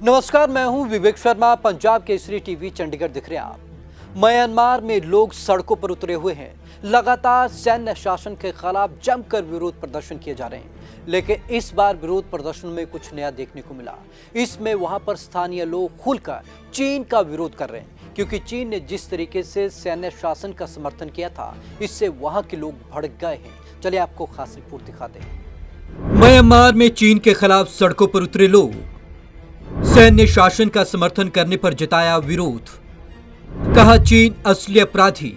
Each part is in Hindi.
नमस्कार, मैं हूं विवेक शर्मा। पंजाब केसरी टीवी चंडीगढ़ दिख रहे हैं आप। म्यांमार में लोग सड़कों पर उतरे हुए हैं। लगातार सैन्य शासन के खिलाफ जमकर विरोध प्रदर्शन किए जा रहे हैं, लेकिन इस बार विरोध प्रदर्शन में कुछ नया देखने को मिला। इसमें वहां पर स्थानीय लोग खुलकर चीन का विरोध कर रहे हैं, क्योंकि चीन ने जिस तरीके से सैन्य शासन का समर्थन किया था, इससे वहां के लोग भड़क गए हैं। चलिए आपको खास रिपोर्ट दिखाते हैं। म्यांमार में चीन के खिलाफ सड़कों पर उतरे लोग, सैन्य शासन का समर्थन करने पर जताया विरोध। कहा चीन असली अपराधी,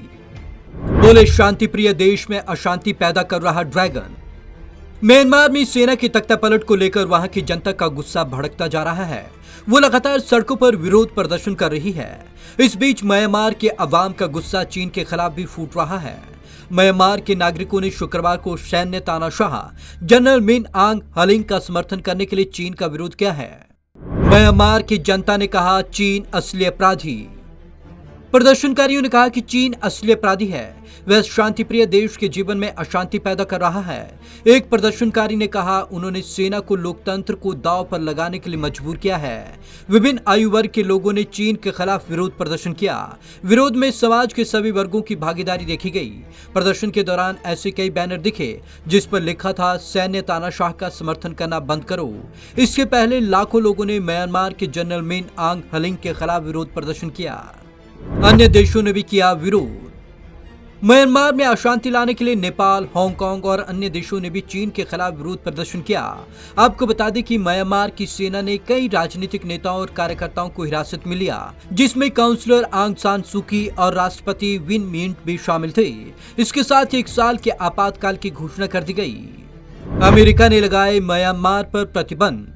बोले शांतिप्रिय देश में अशांति पैदा कर रहा ड्रैगन। म्यांमार में सेना की तख्तापलट को लेकर वहां की जनता का गुस्सा भड़कता जा रहा है। वो लगातार सड़कों पर विरोध प्रदर्शन कर रही है। इस बीच म्यांमार के अवाम का गुस्सा चीन के खिलाफ भी फूट रहा है। म्यांमार के नागरिकों ने शुक्रवार को सैन्य तानाशाह जनरल मिन आंग हलिंग का समर्थन करने के लिए चीन का विरोध किया है। म्यांमार की जनता ने कहा चीन असली अपराधी। प्रदर्शनकारियों ने कहा कि चीन असली अपराधी है, वह शांतिप्रिय देश के जीवन में अशांति पैदा कर रहा है। एक प्रदर्शनकारी ने कहा उन्होंने सेना को लोकतंत्र को दांव पर लगाने के लिए मजबूर किया है। विभिन्न आयु वर्ग के लोगों ने चीन के खिलाफ विरोध प्रदर्शन किया। विरोध में समाज के सभी वर्गों की भागीदारी देखी गई। प्रदर्शन के दौरान ऐसे कई बैनर दिखे जिस पर लिखा था सैन्य तानाशाह का समर्थन करना बंद करो। इसके पहले लाखों लोगों ने म्यांमार के जनरल मिन आंग हलिंग के खिलाफ विरोध प्रदर्शन किया। अन्य देशों ने भी किया विरोध। म्यांमार में अशांति लाने के लिए नेपाल, हांगकांग और अन्य देशों ने भी चीन के खिलाफ विरोध प्रदर्शन किया। आपको बता दें कि म्यांमार की सेना ने कई राजनीतिक नेताओं और कार्यकर्ताओं को हिरासत में लिया, जिसमें काउंसलर आंग सान सूकी और राष्ट्रपति विन मिंट भी शामिल थे। इसके साथ ही 1 साल के आपातकाल की घोषणा कर दी गई। अमेरिका ने लगाए म्यांमार पर प्रतिबंध।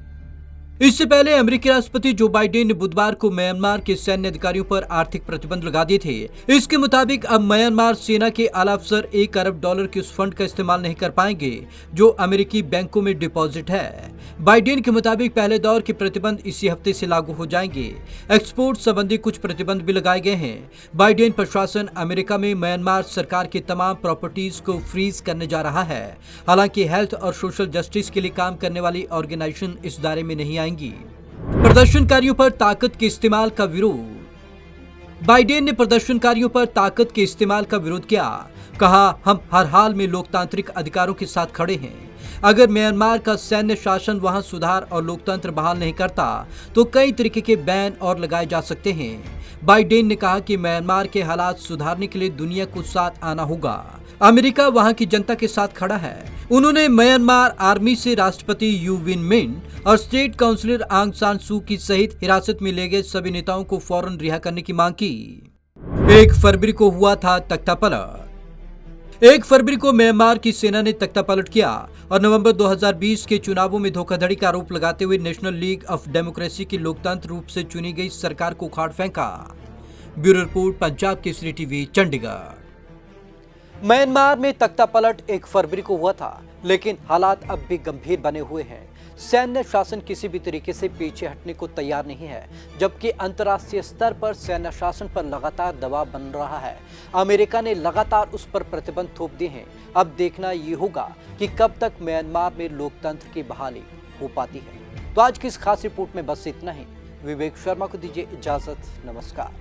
इससे पहले अमेरिकी राष्ट्रपति जो बाइडेन ने बुधवार को म्यांमार के सैन्य अधिकारियों पर आर्थिक प्रतिबंध लगा दिए थे। इसके मुताबिक अब म्यांमार सेना के आला अफसर $1 अरब के उस फंड का इस्तेमाल नहीं कर पाएंगे जो अमेरिकी बैंकों में डिपॉजिट है। बाइडेन के मुताबिक पहले दौर के प्रतिबंध इसी हफ्ते से लागू हो जाएंगे। एक्सपोर्ट संबंधी कुछ प्रतिबंध भी लगाए गए हैं। बाइडेन प्रशासन अमेरिका में म्यांमार सरकार की तमाम प्रॉपर्टीज को फ्रीज करने जा रहा है। हालांकि हेल्थ और सोशल जस्टिस के लिए काम करने वाली ऑर्गेनाइजेशन इस दायरे में नहीं आएंगी। प्रदर्शनकारियों पर ताकत के इस्तेमाल का विरोध। बाइडेन ने प्रदर्शनकारियों पर ताकत के इस्तेमाल का विरोध किया। कहा हम हर हाल में लोकतांत्रिक अधिकारों के साथ खड़े हैं। अगर म्यांमार का सैन्य शासन वहां सुधार और लोकतंत्र बहाल नहीं करता तो कई तरीके के बैन और लगाए जा सकते हैं। बाइडेन ने कहा कि म्यांमार के हालात सुधारने के लिए दुनिया को साथ आना होगा। अमेरिका वहां की जनता के साथ खड़ा है। उन्होंने म्यांमार आर्मी से राष्ट्रपति यू विन मिंट और स्टेट काउंसलर आंग सान सू की सहित हिरासत में ले गए सभी नेताओं को फौरन रिहा करने की मांग की। 1 फरवरी को हुआ था तख्तापलट। 1 फरवरी को म्यांमार की सेना ने तख्तापलट किया और नवंबर 2020 के चुनावों में धोखाधड़ी का आरोप लगाते हुए नेशनल लीग ऑफ डेमोक्रेसी की लोकतंत्र रूप से चुनी गई सरकार को उखाड़ फेंका। Bureau report, Punjab Kesari TV, Chandigarh. Myanmar में तख्तापलट 1 फरवरी को हुआ था, लेकिन हालात अब भी गंभीर बने हुए हैं। सैन्य शासन किसी भी तरीके से पीछे हटने को तैयार नहीं है, जबकि अंतर्राष्ट्रीय स्तर पर सैन्य शासन पर लगातार दबाव बन रहा है। अमेरिका ने लगातार उस पर प्रतिबंध थोप दिए हैं। अब देखना ये होगा कि कब तक म्यांमार में लोकतंत्र की बहाली हो पाती है। तो आज की इस खास रिपोर्ट में बस इतना ही। विवेक शर्मा को दीजिए इजाजत। नमस्कार।